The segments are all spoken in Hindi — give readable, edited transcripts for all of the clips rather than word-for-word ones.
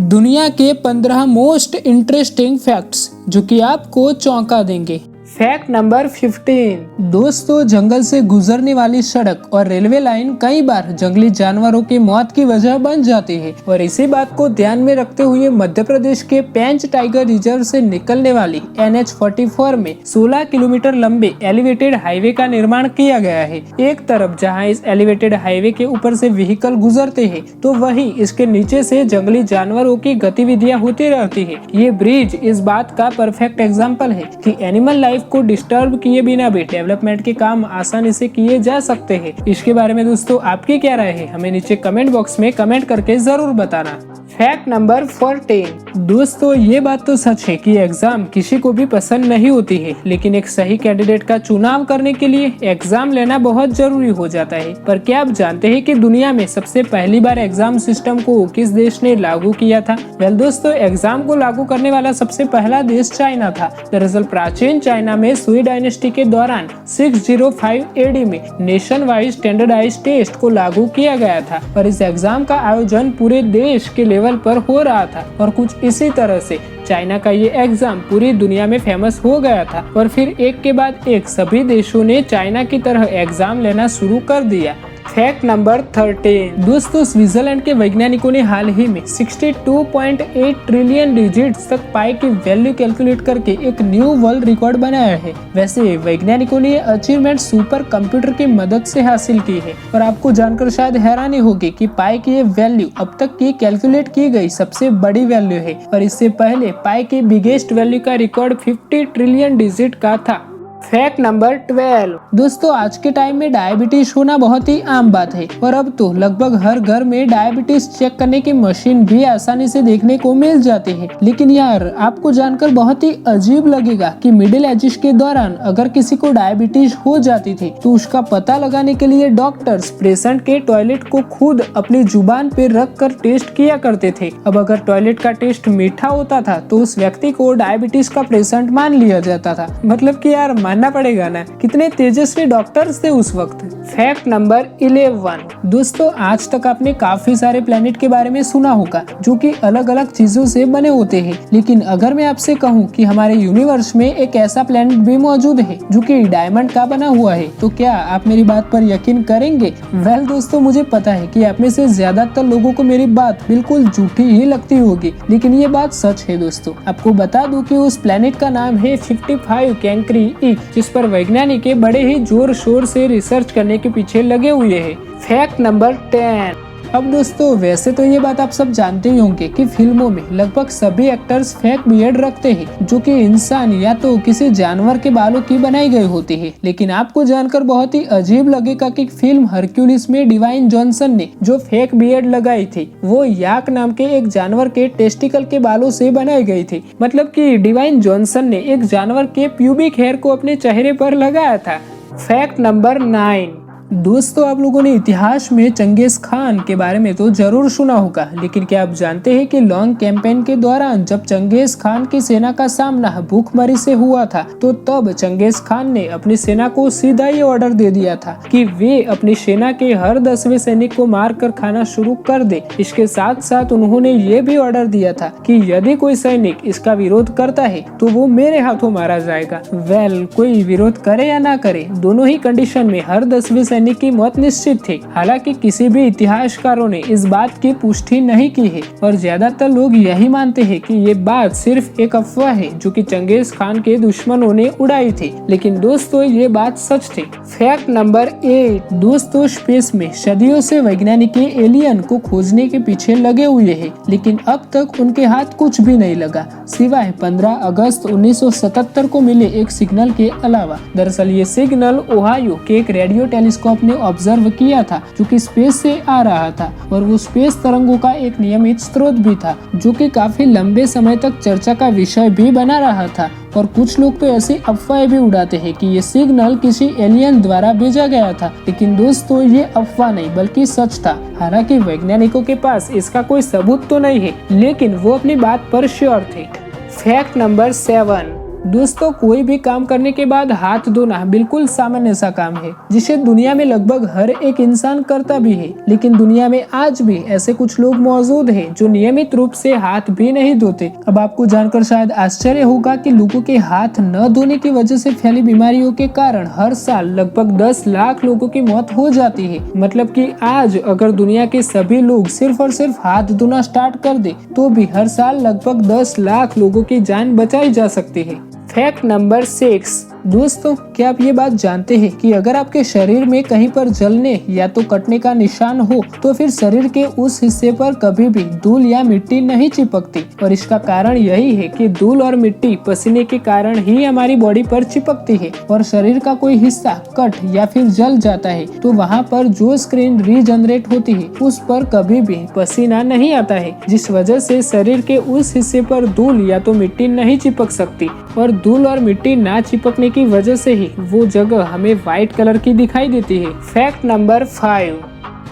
दुनिया के 15 मोस्ट इंटरेस्टिंग फैक्ट्स जो कि आपको चौंका देंगे। Fact number 15। दोस्तों, जंगल से गुजरने वाली सड़क और रेलवे लाइन कई बार जंगली जानवरों की मौत की वजह बन जाती है और इसी बात को ध्यान में रखते हुए मध्य प्रदेश के पेंच टाइगर रिजर्व से निकलने वाली NH-44 में 16 किलोमीटर लंबे एलिवेटेड हाईवे का निर्माण किया गया है। एक तरफ जहां इस एलिवेटेड हाईवे के ऊपर से व्हीकल गुजरते हैं तो वहीं इसके नीचे से जंगली जानवरों की गतिविधियां होती रहती है। ये ब्रिज इस बात का परफेक्ट एग्जाम्पल है कि एनिमल लाइफ को डिस्टर्ब किए बिना भी डेवलपमेंट के काम आसानी से किए जा सकते हैं। इसके बारे में दोस्तों आपकी क्या राय है, हमें नीचे कमेंट बॉक्स में कमेंट करके जरूर बताना। Fact number 14। दोस्तों, ये बात तो सच है कि एग्जाम किसी को भी पसंद नहीं होती है, लेकिन एक सही कैंडिडेट का चुनाव करने के लिए एग्जाम लेना बहुत जरूरी हो जाता है। पर क्या आप जानते हैं कि दुनिया में सबसे पहली बार एग्जाम सिस्टम को किस देश ने लागू किया था? वेल दोस्तों, एग्जाम को लागू करने वाला सबसे पहला देश चाइना था। दरअसल प्राचीन चाइना में सुई डायनेस्टी के दौरान 605 AD में नेशन वाइज स्टैंडर्डाइज्ड टेस्ट को लागू किया गया था और इस एग्जाम का आयोजन पूरे देश के लेवल पर हो रहा था और कुछ इसी तरह से चाइना का ये एग्जाम पूरी दुनिया में फेमस हो गया था और फिर एक के बाद एक सभी देशों ने चाइना की तरह एग्जाम लेना शुरू कर दिया। Fact number 13। दोस्तों, स्विट्जरलैंड के वैज्ञानिकों ने हाल ही में 62.8 ट्रिलियन डिजिट्स तक पाई की वैल्यू कैलकुलेट करके एक न्यू वर्ल्ड रिकॉर्ड बनाया है। वैसे वैज्ञानिकों ने यह अचीवमेंट सुपर कंप्यूटर की मदद से हासिल की है और आपको जानकर शायद हैरानी होगी कि पाई की ये वैल्यू अब तक की कैलकुलेट की गई सबसे बड़ी वैल्यू है और इससे पहले पाई की बिगेस्ट वैल्यू का रिकॉर्ड 50 ट्रिलियन डिजिट का था। Fact number 12। दोस्तों, आज के टाइम में डायबिटीज होना बहुत ही आम बात है और अब तो लगभग हर घर में डायबिटीज चेक करने की मशीन भी आसानी से देखने को मिल जाती है। लेकिन यार, आपको जानकर बहुत ही अजीब लगेगा कि मिडिल एजेस के दौरान अगर किसी को डायबिटीज हो जाती थी तो उसका पता लगाने के लिए डॉक्टर्स पेशेंट के टॉयलेट को खुद अपनी जुबान पे रख कर टेस्ट किया करते थे। अब अगर टॉयलेट का टेस्ट मीठा होता था तो उस व्यक्ति को डायबिटीज का पेशेंट मान लिया जाता था। मतलब कि यार मानना पड़ेगा ना, कितने तेजस्वी डॉक्टर्स थे उस वक्त। Fact number 11। दोस्तों, आज तक आपने काफी सारे प्लेनेट के बारे में सुना होगा जो कि अलग अलग चीजों से बने होते हैं, लेकिन अगर मैं आपसे कहूँ कि हमारे यूनिवर्स में एक ऐसा प्लेनेट भी मौजूद है जो कि डायमंड का बना हुआ है, तो क्या आप मेरी बात पर यकीन करेंगे? वेल दोस्तों, मुझे पता है कि आप में से ज्यादातर लोगों को मेरी बात बिल्कुल झूठी ही लगती होगी, लेकिन ये बात सच है। दोस्तों, आपको बता दूं कि उस प्लेनेट का नाम है 55 कैंक्री ई, जिस पर वैज्ञानिक बड़े ही जोर शोर से रिसर्च करने के पीछे लगे हुए हैं। Fact number 10। अब दोस्तों, वैसे तो ये बात आप सब जानते ही होंगे कि फिल्मों में लगभग सभी एक्टर्स फेक बियर्ड रखते हैं जो कि इंसान या तो किसी जानवर के बालों की बनाई गई होती है। लेकिन आपको जानकर बहुत ही अजीब लगेगा कि फिल्म हरक्यूलिस में डिवाइन जॉनसन ने जो फेक बियर्ड लगाई थी वो याक नाम के एक जानवर के टेस्टिकल के बालों से बनाई गई थी। मतलब कि डिवाइन जॉनसन ने एक जानवर के प्यूबिक हेयर को अपने चेहरे पर लगाया था। Fact number 9। दोस्तों, आप लोगों ने इतिहास में चंगेज खान के बारे में तो जरूर सुना होगा, लेकिन क्या आप जानते हैं कि लॉन्ग कैंपेन के दौरान जब चंगेज खान की सेना का सामना भूखमरी से हुआ था तो तब चंगेज खान ने अपनी सेना को सीधा ये ऑर्डर दे दिया था कि वे अपनी सेना के हर 10वें सैनिक को मार कर खाना शुरू कर दे। इसके साथ साथ उन्होंने ये भी ऑर्डर दिया था कि यदि कोई सैनिक इसका विरोध करता है तो वो मेरे हाथों मारा जाएगा। वेल, कोई विरोध करे या ना करे, दोनों ही कंडीशन में हर 10वें की मौत निश्चित थी। हालांकि किसी भी इतिहासकारों ने इस बात की पुष्टि नहीं की है और ज्यादातर लोग यही मानते हैं कि ये बात सिर्फ एक अफवाह है जो कि चंगेज खान के दुश्मनों ने उड़ाई थी। लेकिन दोस्तों, ये बात सच थी। Fact number 8। दोस्तों, स्पेस में सदियों से वैज्ञानिक एलियन को खोजने के पीछे लगे हुए हैं, लेकिन अब तक उनके हाथ कुछ भी नहीं लगा सिवाय 15 अगस्त 1977 को मिले एक सिग्नल के अलावा। दरअसल ये सिग्नल ओहायो के एक रेडियो टेलीस्कोप ने ऑब्जर्व किया था जो कि स्पेस से आ रहा था और वो स्पेस तरंगों का एक नियमित स्रोत भी था जो कि काफी लंबे समय तक चर्चा का विषय भी बना रहा था। और कुछ लोग तो ऐसी अफवाहें भी उड़ाते हैं कि ये सिग्नल किसी एलियन द्वारा भेजा गया था, लेकिन दोस्तों ये अफवाह नहीं बल्कि सच था। हालांकि वैज्ञानिकों के पास इसका कोई सबूत तो नहीं है, लेकिन वो अपनी बात पर श्योर थे। Fact number 7। दोस्तों कोई भी काम करने के बाद हाथ धोना बिल्कुल सामान्य सा काम है, जिसे दुनिया में लगभग हर एक इंसान करता भी है। लेकिन दुनिया में आज भी ऐसे कुछ लोग मौजूद हैं जो नियमित रूप से हाथ भी नहीं धोते। अब आपको जानकर शायद आश्चर्य होगा कि लोगों के हाथ न धोने की वजह से फैली बीमारियों के कारण हर साल लगभग 10 लाख लोगों की मौत हो जाती है। मतलब कि आज अगर दुनिया के सभी लोग सिर्फ और सिर्फ हाथ धोना स्टार्ट कर दे तो भी हर साल लगभग 10 लाख लोगों की जान बचाई जा सकती है। Fact number 6। दोस्तों क्या आप ये बात जानते हैं कि अगर आपके शरीर में कहीं पर जलने या तो कटने का निशान हो तो फिर शरीर के उस हिस्से पर कभी भी धूल या मिट्टी नहीं चिपकती। और इसका कारण यही है कि धूल और मिट्टी पसीने के कारण ही हमारी बॉडी पर चिपकती है। और शरीर का कोई हिस्सा कट या फिर जल जाता है तो वहाँ पर जो स्क्रीन रीजनरेट होती है उस पर कभी भी पसीना नहीं आता है, जिस वजह से शरीर के उस हिस्से पर धूल या तो मिट्टी नहीं चिपक सकती। और धूल और मिट्टी ना चिपकने की वजह से ही वो जगह हमें व्हाइट कलर की दिखाई देती है। Fact number 5।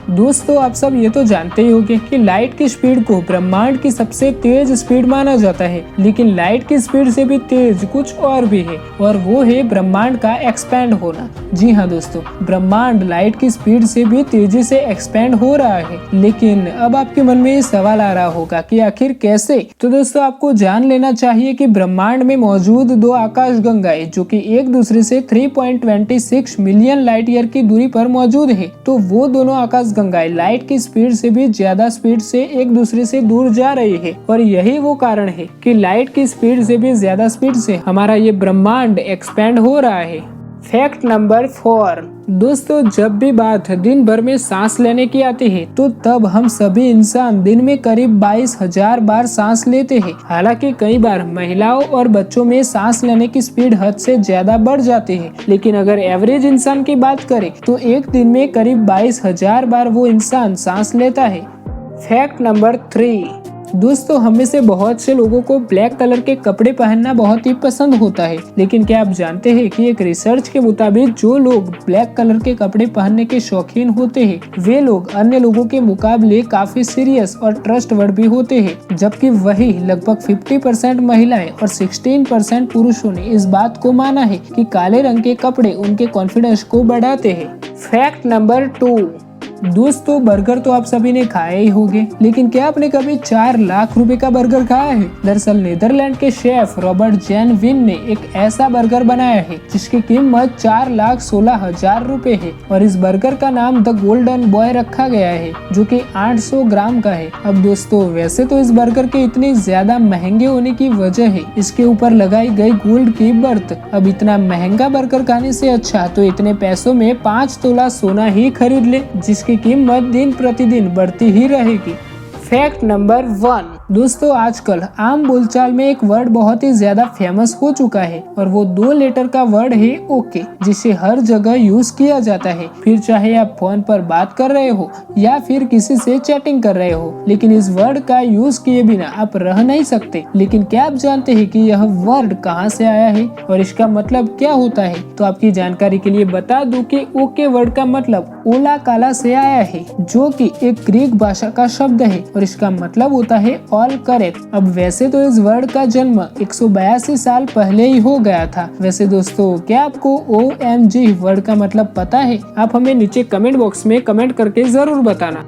दोस्तों आप सब ये तो जानते ही होंगे कि लाइट की स्पीड को ब्रह्मांड की सबसे तेज स्पीड माना जाता है। लेकिन लाइट की स्पीड से भी तेज कुछ और भी है, और वो है ब्रह्मांड का एक्सपैंड होना। जी हाँ दोस्तों, ब्रह्मांड लाइट की स्पीड से भी तेजी से एक्सपैंड हो रहा है। लेकिन अब आपके मन में ये सवाल आ रहा होगा कि आखिर कैसे? तो दोस्तों आपको जान लेना चाहिए कि ब्रह्मांड में मौजूद दो आकाश गंगाएं जो कि एक दूसरे से 3.26 मिलियन लाइट ईयर की दूरी पर मौजूद है, तो वो दोनों आकाश गंगाएं लाइट की स्पीड से भी ज्यादा स्पीड से एक दूसरे से दूर जा रही है। और यही वो कारण है कि लाइट की स्पीड से भी ज्यादा स्पीड से हमारा ये ब्रह्मांड एक्सपैंड हो रहा है। Fact number 4। दोस्तों जब भी बात दिन भर में सांस लेने की आती है तो तब हम सभी इंसान दिन में करीब 22,000 बार सांस लेते हैं। हालांकि कई बार महिलाओं और बच्चों में सांस लेने की स्पीड हद से ज्यादा बढ़ जाती है। लेकिन अगर एवरेज इंसान की बात करें तो एक दिन में करीब 22,000 बार वो इंसान सांस लेता है। Fact number 3। दोस्तों हम में से बहुत से लोगों को ब्लैक कलर के कपड़े पहनना बहुत ही पसंद होता है। लेकिन क्या आप जानते हैं कि एक रिसर्च के मुताबिक जो लोग ब्लैक कलर के कपड़े पहनने के शौकीन होते हैं वे लोग अन्य लोगों के मुकाबले काफी सीरियस और ट्रस्टवर्दी भी होते हैं। जबकि वही लगभग 50% महिलाएं और 16% पुरुषों ने इस बात को माना है कि काले रंग के कपड़े उनके कॉन्फिडेंस को बढ़ाते हैं। Fact number 2। दोस्तों बर्गर तो आप सभी ने खाए ही होंगे, लेकिन क्या आपने कभी 4 लाख रुपए का बर्गर खाया है? दरअसल नीदरलैंड के शेफ रॉबर्ट जैन विन ने एक ऐसा बर्गर बनाया है जिसकी कीमत 4,16,000 रुपए है। और इस बर्गर का नाम द गोल्डन बॉय रखा गया है जो कि 800 ग्राम का है। अब दोस्तों वैसे तो इस बर्गर के इतने ज्यादा महंगे होने की वजह है इसके ऊपर लगाई गई गोल्ड की बर्थ। अब इतना महंगा बर्गर खाने से अच्छा तो इतने पैसों में 5 तोला सोना ही खरीद ले, जिसकी कीमत दिन प्रतिदिन बढ़ती ही रहेगी। Fact number 1। दोस्तों आजकल आम बोलचाल में एक वर्ड बहुत ही ज्यादा फेमस हो चुका है और वो 2 लेटर का वर्ड है ओके, जिसे हर जगह यूज किया जाता है। फिर चाहे आप फोन पर बात कर रहे हो या फिर किसी से चैटिंग कर रहे हो, लेकिन इस वर्ड का यूज किए बिना आप रह नहीं सकते। लेकिन क्या आप जानते हैं कि यह वर्ड कहाँ से आया है और इसका मतलब क्या होता है? तो आपकी जानकारी के लिए बता दूं कि ओके वर्ड का मतलब ओला काला से आया है, जो कि एक ग्रीक भाषा का शब्द है और इसका मतलब होता है ऑल करेक्ट। अब वैसे तो इस वर्ड का जन्म 182 साल पहले ही हो गया था। वैसे दोस्तों क्या आपको OMG वर्ड का मतलब पता है? आप हमें नीचे कमेंट बॉक्स में कमेंट करके जरूर बताना।